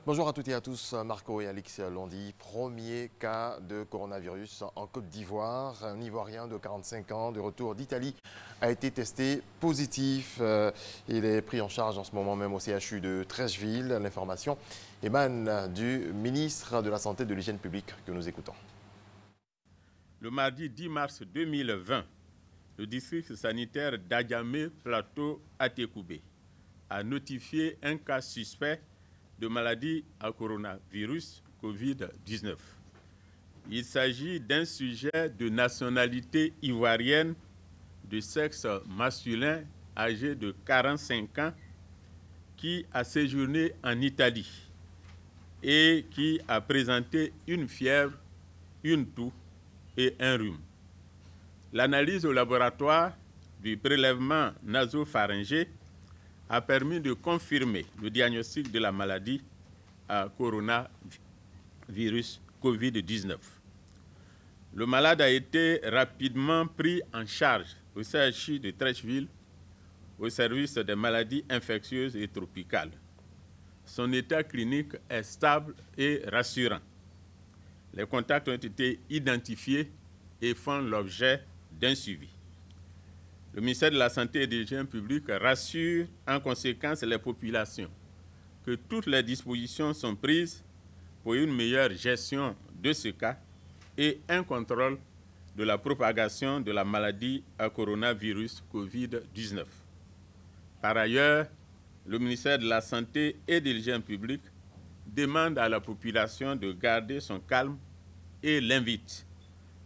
Bonjour à toutes et à tous, Marco et Alix l'ont dit, premier cas de coronavirus en Côte d'Ivoire. Un Ivoirien de 45 ans de retour d'Italie a été testé positif. Il est pris en charge en ce moment même au CHU de Treichville. L'information émane du ministre de la Santé et de l'Hygiène publique que nous écoutons. Le mardi 10 mars 2020, le district sanitaire d'Adjamé Plateau Atekoubé a notifié un cas suspect de maladie à coronavirus Covid-19. Il s'agit d'un sujet de nationalité ivoirienne de sexe masculin âgé de 45 ans qui a séjourné en Italie et qui a présenté une fièvre, une toux et un rhume. L'analyse au laboratoire du prélèvement nasopharyngé a permis de confirmer le diagnostic de la maladie à coronavirus Covid-19. Le malade a été rapidement pris en charge au CHU de Treichville, au service des maladies infectieuses et tropicales. Son état clinique est stable et rassurant. Les contacts ont été identifiés et font l'objet d'un suivi. Le ministère de la Santé et de l'Hygiène publique rassure en conséquence les populations que toutes les dispositions sont prises pour une meilleure gestion de ce cas et un contrôle de la propagation de la maladie à coronavirus Covid-19. Par ailleurs, le ministère de la Santé et de l'Hygiène publique demande à la population de garder son calme et l'invite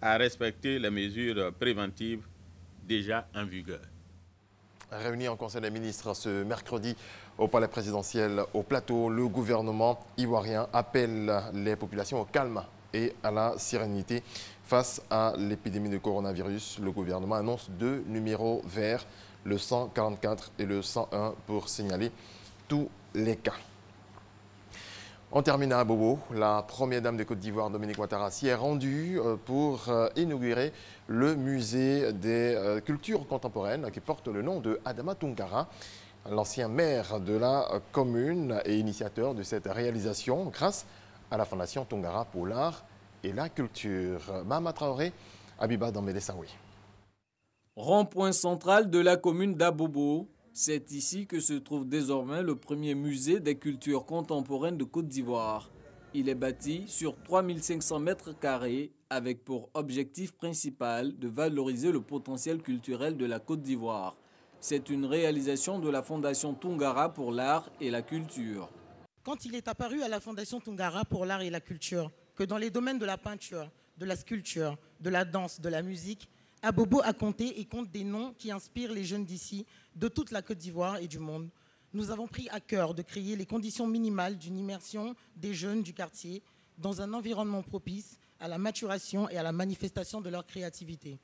à respecter les mesures préventives déjà en vigueur. Réuni en Conseil des ministres ce mercredi au Palais présidentiel au Plateau, le gouvernement ivoirien appelle les populations au calme et à la sérénité face à l'épidémie de coronavirus. Le gouvernement annonce 2 numéros verts, le 144 et le 101 pour signaler tous les cas. On termine à Abobo. La première dame de Côte d'Ivoire, Dominique Ouattara, s'y est rendue pour inaugurer le musée des cultures contemporaines qui porte le nom de Adama Tounkara, l'ancien maire de la commune et initiateur de cette réalisation grâce à la Fondation Tounkara pour l'art et la culture. Mahama Traoré, Abiba Dambélé-Saoui. Rond-point central de la commune d'Abobo. C'est ici que se trouve désormais le premier musée des cultures contemporaines de Côte d'Ivoire. Il est bâti sur 3500 mètres carrés avec pour objectif principal de valoriser le potentiel culturel de la Côte d'Ivoire. C'est une réalisation de la Fondation Tounkara pour l'art et la culture. Quand il est apparu à la Fondation Tounkara pour l'art et la culture que dans les domaines de la peinture, de la sculpture, de la danse, de la musique, Abobo a compté et compte des noms qui inspirent les jeunes d'ici, de toute la Côte d'Ivoire et du monde. Nous avons pris à cœur de créer les conditions minimales d'une immersion des jeunes du quartier dans un environnement propice à la maturation et à la manifestation de leur créativité.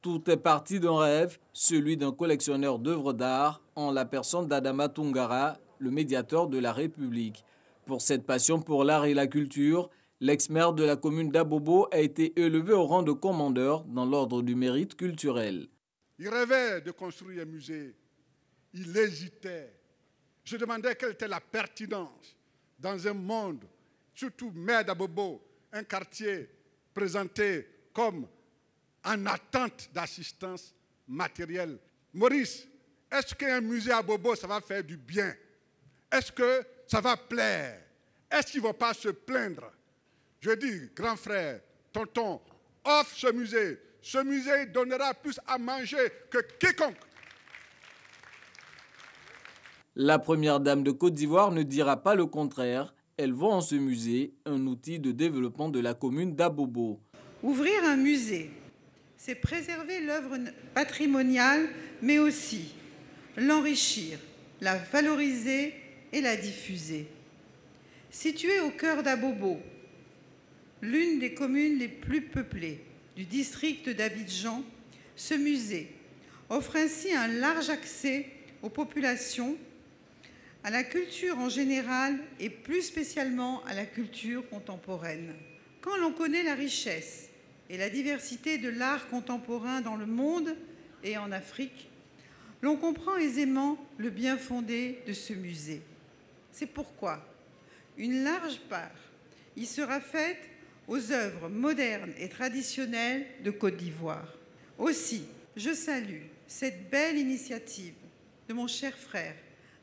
Tout est parti d'un rêve, celui d'un collectionneur d'œuvres d'art en la personne d'Adama Tounkara, le médiateur de la République. Pour cette passion pour l'art et la culture, l'ex-maire de la commune d'Abobo a été élevé au rang de commandeur dans l'ordre du mérite culturel. Il rêvait de construire un musée. Il hésitait. Je demandais quelle était la pertinence dans un monde, surtout maire d'Abobo, un quartier présenté comme en attente d'assistance matérielle. Maurice, est-ce qu'un musée à Abobo, ça va faire du bien? Est-ce que ça va plaire? Est-ce qu'il ne va pas se plaindre? Je dis, grand frère, tonton, offre ce musée. Ce musée donnera plus à manger que quiconque. La première dame de Côte d'Ivoire ne dira pas le contraire. Elle voit en ce musée un outil de développement de la commune d'Abobo. Ouvrir un musée, c'est préserver l'œuvre patrimoniale, mais aussi l'enrichir, la valoriser et la diffuser. Situé au cœur d'Abobo, l'une des communes les plus peuplées du district d'Abidjan, ce musée offre ainsi un large accès aux populations, à la culture en général et plus spécialement à la culture contemporaine. Quand l'on connaît la richesse et la diversité de l'art contemporain dans le monde et en Afrique, l'on comprend aisément le bien fondé de ce musée. C'est pourquoi Une large part y sera faite aux œuvres modernes et traditionnelles de Côte d'Ivoire. Aussi, je salue cette belle initiative de mon cher frère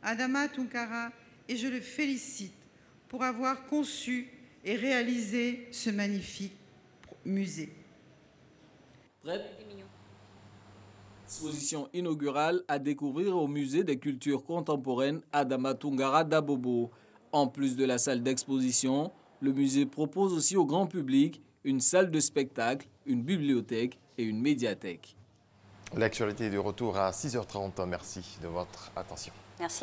Adama Tounkara et je le félicite pour avoir conçu et réalisé ce magnifique musée. Exposition inaugurale à découvrir au Musée des cultures contemporaines Adama Tounkara d'Abobo. En plus de la salle d'exposition, le musée propose aussi au grand public une salle de spectacle, une bibliothèque et une médiathèque. L'actualité est de retour à 6h30. Merci de votre attention. Merci.